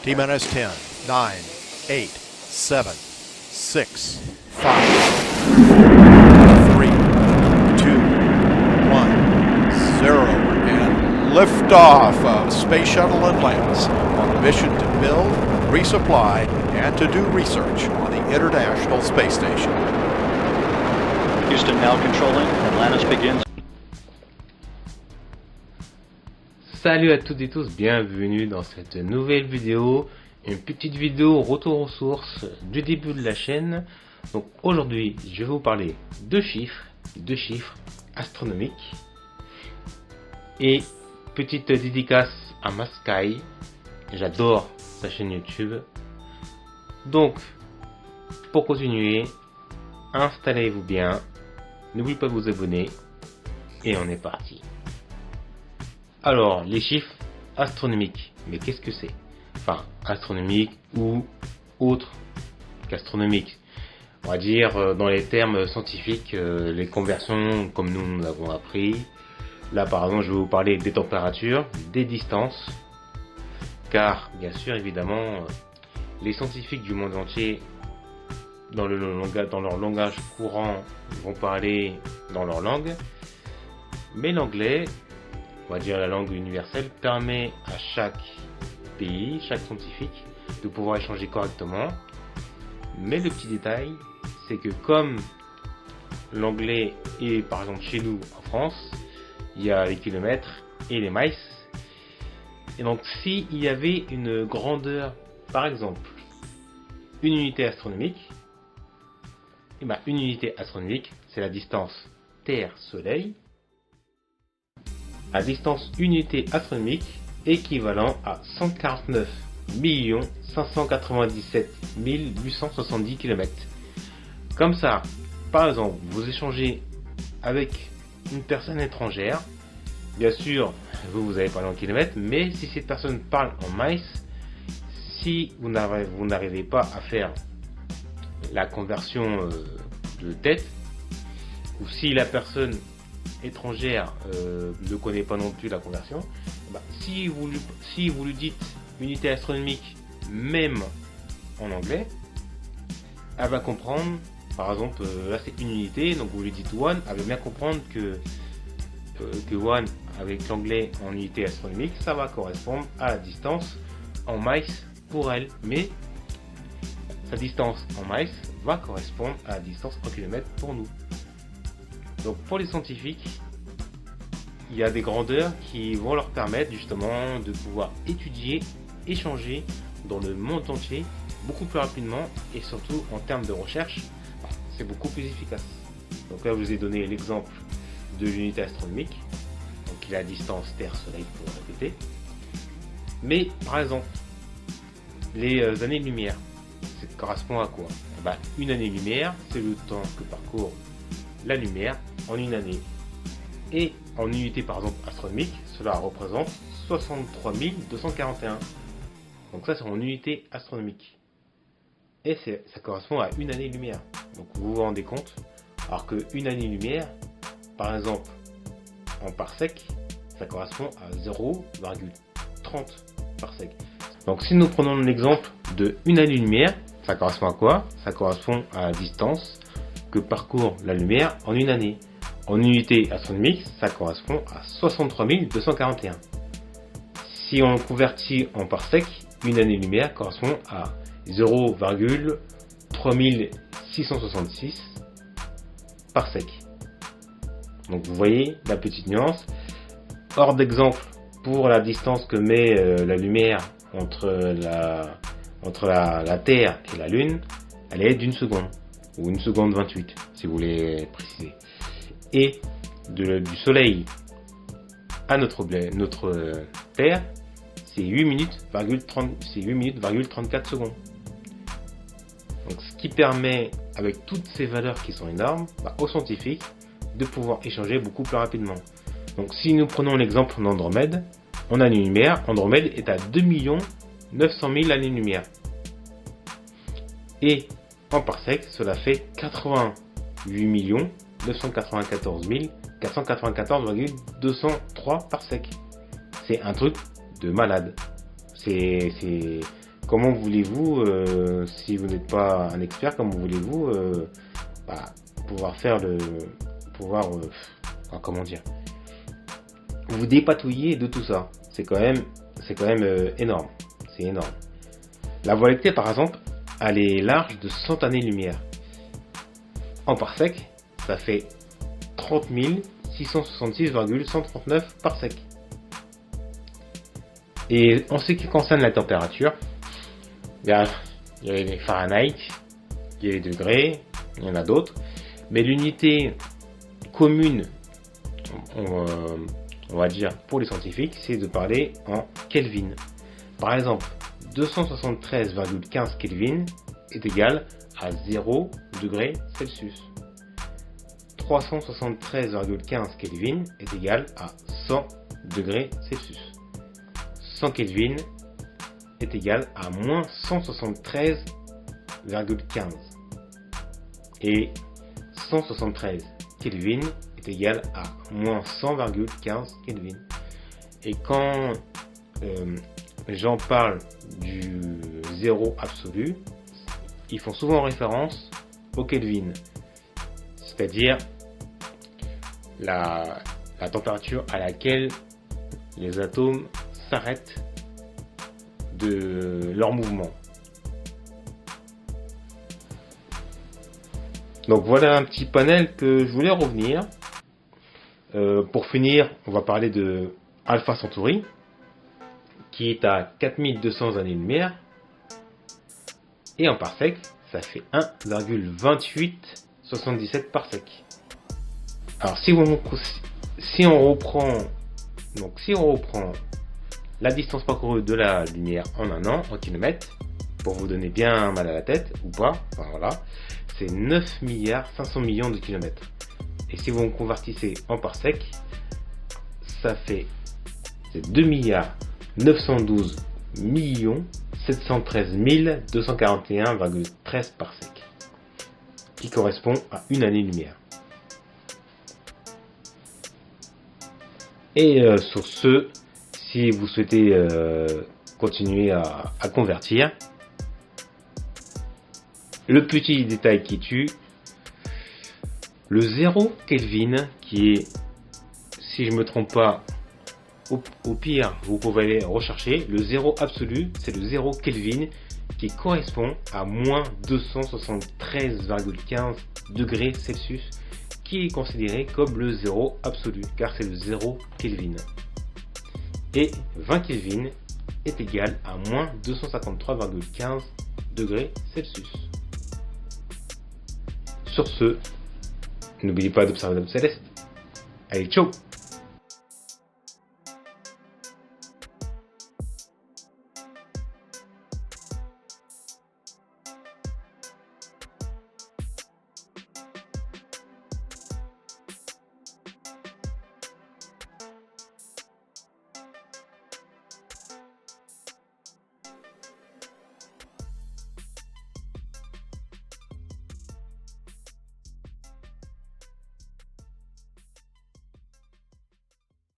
T-minus 10, 9, 8, 7, 6, 5, 3, 2, 1, 0, and liftoff of Space Shuttle Atlantis on a mission to build, resupply, and to do research on the International Space Station. Houston now controlling. Atlantis begins. Salut à toutes et tous, bienvenue dans cette nouvelle vidéo, une petite vidéo retour aux sources du début de la chaîne. Donc aujourd'hui je vais vous parler de chiffres astronomiques et petite dédicace à Maskai, j'adore sa chaîne YouTube. Donc pour continuer, installez-vous bien, n'oubliez pas de vous abonner et on est parti. Alors, les chiffres astronomiques, mais qu'est-ce que c'est? Enfin, astronomique ou autre qu'astronomique. On va dire dans les termes scientifiques, les conversions comme nous l'avons appris. Là, par exemple, je vais vous parler des températures, des distances. Car, bien sûr, évidemment, les scientifiques du monde entier, dans leur langage courant, vont parler dans leur langue. Mais l'anglais, on va dire la langue universelle, permet à chaque pays, chaque scientifique, de pouvoir échanger correctement. Mais le petit détail, c'est que comme l'anglais est par exemple chez nous en France, il y a les kilomètres et les miles. Et donc s'il y avait une grandeur, par exemple, une unité astronomique, et ben une unité astronomique, c'est la distance Terre-Soleil. À distance unité astronomique équivalent à 149 597 870 km. Comme ça, par exemple, vous échangez avec une personne étrangère, bien sûr, vous avez parlé en kilomètres, mais si cette personne parle en miles, si vous n'arrivez pas à faire la conversion de tête, ou si la personne étrangère ne connaît pas non plus la conversion, si vous lui dites unité astronomique même en anglais, elle va comprendre. Par exemple, là c'est une unité, donc vous lui dites one, elle va bien comprendre que one avec l'anglais en unité astronomique, ça va correspondre à la distance en miles pour elle, mais sa distance en miles va correspondre à la distance en kilomètres pour nous. Donc pour les scientifiques, il y a des grandeurs qui vont leur permettre justement de pouvoir étudier, échanger dans le monde entier beaucoup plus rapidement, et surtout en termes de recherche, c'est beaucoup plus efficace. Donc là je vous ai donné l'exemple de l'unité astronomique, donc la distance Terre-Soleil pour répéter. Mais par exemple, les années-lumière, ça correspond à quoi? Une année-lumière, c'est le temps que parcourt la lumière en une année. Et en unité par exemple astronomique, cela représente 63 241. Donc ça c'est en unité astronomique. Et ça correspond à une année-lumière. Donc vous vous rendez compte, alors que une année-lumière, par exemple en parsec, ça correspond à 0,30 parsec. Donc si nous prenons l'exemple de une année-lumière, ça correspond à quoi? Ça correspond à la distance que parcourt la lumière en une année. En unité astronomique, ça correspond à 63 241. Si on convertit en parsec, une année-lumière correspond à 0,3666 parsec. Donc vous voyez la petite nuance. Hors d'exemple, pour la distance que met la lumière entre la Terre et la Lune, elle est d'une seconde, ou 1 seconde 28 si vous voulez préciser. Et du Soleil à notre Terre, c'est 8 minutes 34 secondes. Donc ce qui permet, avec toutes ces valeurs qui sont énormes, aux scientifiques de pouvoir échanger beaucoup plus rapidement. Donc si nous prenons l'exemple d'Andromède, en année-lumière, Andromède est à 2 900 000 années-lumière. Et en parsec, cela fait 88 994 494,203 parsecs. C'est un truc de malade. C'est comment voulez-vous, si vous n'êtes pas un expert, comment voulez-vous pouvoir faire comment dire, vous dépatouiller de tout ça. C'est quand même énorme. C'est énorme. La Voie lactée, par exemple, elle est large de 100 années-lumière. En parsec, ça fait 30 666,139 parsecs. Et en ce qui concerne la température, il y a les Fahrenheit, il y a les degrés, il y en a d'autres. Mais l'unité commune, on va dire pour les scientifiques, c'est de parler en Kelvin. Par exemple, 273,15 Kelvin est égal à 0 degrés Celsius. 373,15 Kelvin est égal à 100 degrés Celsius. 100 Kelvin est égal à moins 173,15. Et 173 Kelvin est égal à moins 100,15 Kelvin. Et quand les gens parlent du zéro absolu, ils font souvent référence au Kelvin, c'est-à-dire la température à laquelle les atomes s'arrêtent de leur mouvement. Donc voilà un petit panel que je voulais revenir. Pour finir, on va parler de Alpha Centauri, qui est à 4200 années-lumière. Et en parsec, ça fait 1,2877 parsecs. Alors si on reprend la distance parcourue de la lumière en un an, en kilomètres, pour vous donner bien mal à la tête, ou pas, enfin voilà, c'est 9 milliards 500 millions de kilomètres. Et si vous convertissez en parsec, ça fait 2 milliards 912 millions 713 241,13 parsecs, qui correspond à une année-lumière. Et sur ce, si vous souhaitez continuer à convertir, le petit détail qui tue, le 0 Kelvin, qui est, si je ne me trompe pas, au pire, vous pouvez aller rechercher, le 0 absolu, c'est le 0 Kelvin, qui correspond à moins 273,15 degrés Celsius, qui est considéré comme le 0 absolu, car c'est le 0 Kelvin. Et 20 Kelvin est égal à moins 253,15 degrés Celsius. Sur ce, n'oubliez pas d'observer l'homme céleste. Allez, ciao!